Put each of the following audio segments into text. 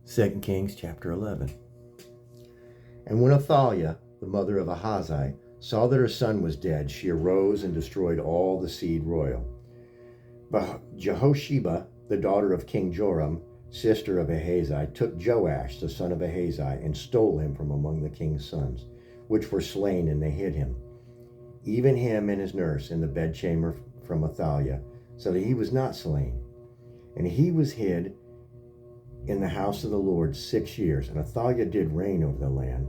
2 Kings chapter 11. And when Athaliah, the mother of Ahaziah, saw that her son was dead, she arose and destroyed all the seed royal. But Jehosheba, the daughter of King Joram, sister of Ahaziah, took Joash, the son of Ahaziah, and stole him from among the king's sons, which were slain, and they hid him, even him and his nurse, in the bedchamber from Athaliah, so that he was not slain. And he was hid in the house of the Lord 6 years, and Athaliah did reign over the land.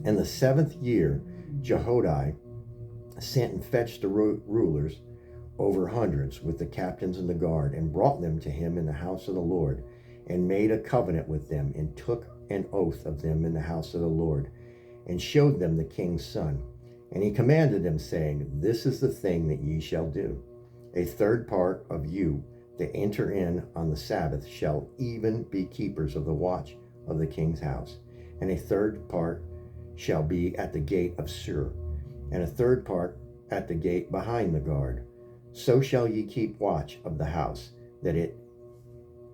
And the 7th year, Jehoiada sent and fetched the rulers over hundreds with the captains and the guard, and brought them to him in the house of the Lord, and made a covenant with them, and took an oath of them in the house of the Lord, and showed them the king's son. And he commanded them, saying, This is the thing that ye shall do. A third part of you that enter in on the Sabbath shall even be keepers of the watch of the king's house, and a third part shall be at the gate of Sur, and a third part at the gate behind the guard. So shall ye keep watch of the house, that it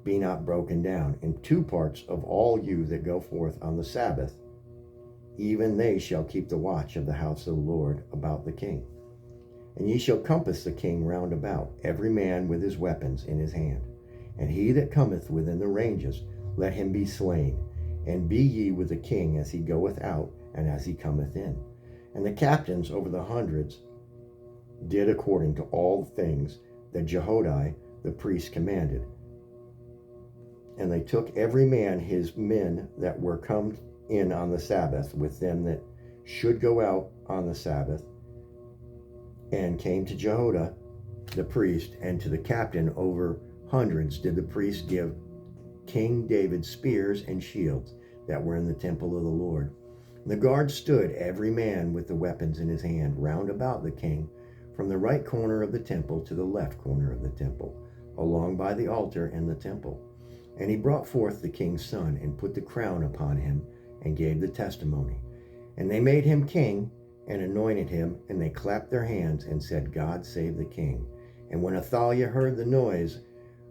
be not broken down. And 2 parts of all you that go forth on the Sabbath, even they shall keep the watch of the house of the Lord about the king. And ye shall compass the king round about, every man with his weapons in his hand. And he that cometh within the ranges, let him be slain. And be ye with the king as he goeth out, and as he cometh in. And the captains over the hundreds did according to all things that Jehoiada the priest commanded. And they took every man his men that were come in on the Sabbath, with them that should go out on the Sabbath, and came to Jehoiada the priest, and to the captain over hundreds did the priest give King David spears and shields that were in the temple of the Lord. And the guard stood, every man with the weapons in his hand, round about the king, from the right corner of the temple to the left corner of the temple, along by the altar and the temple. And he brought forth the king's son, and put the crown upon him, and gave the testimony. And they made him king, and anointed him, and they clapped their hands, and said, God save the king. And when Athaliah heard the noise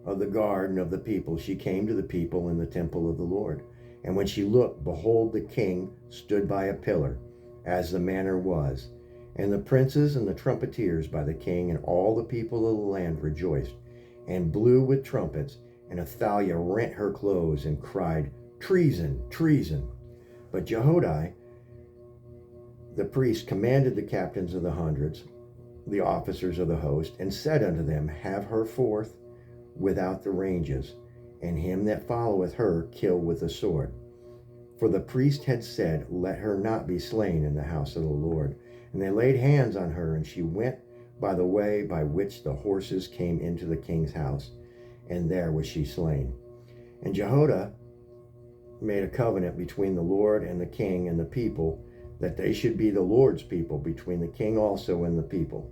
of the guard and of the people, she came to the people in the temple of the Lord. And when she looked, behold, the king stood by a pillar, as the manner was. And the princes and the trumpeters by the king, and all the people of the land rejoiced, and blew with trumpets. And Athaliah rent her clothes, and cried, Treason, treason. But Jehoiada the priest commanded the captains of the hundreds, the officers of the host, and said unto them, Have her forth without the ranges, and him that followeth her kill with the sword. For the priest had said, Let her not be slain in the house of the Lord. And they laid hands on her, and she went by the way by which the horses came into the king's house, and there was she slain. And Jehoiada made a covenant between the Lord and the king and the people, that they should be the Lord's people, between the king also and the people.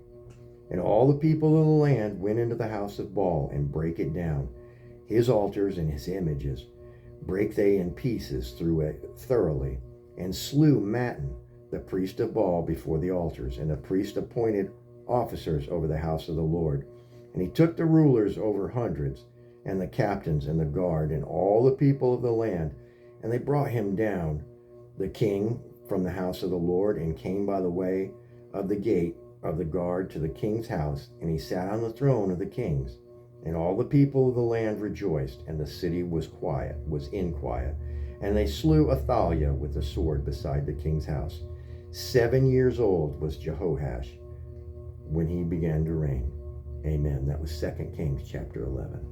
And all the people of the land went into the house of Baal, and brake it down, his altars and his images, brake they in pieces through it thoroughly, and slew Mattan, the priest of Baal, before the altars. And the priest appointed officers over the house of the Lord. And he took the rulers over hundreds, and the captains and the guard, and all the people of the land, and they brought him down, the king, from the house of the Lord, and came by the way of the gate of the guard to the king's house, and he sat on the throne of the kings. And all the people of the land rejoiced, and the city was in quiet. And they slew Athaliah with the sword beside the king's house. 7 years old was Jehoash when he began to reign. Amen. That was 2 Kings chapter 11.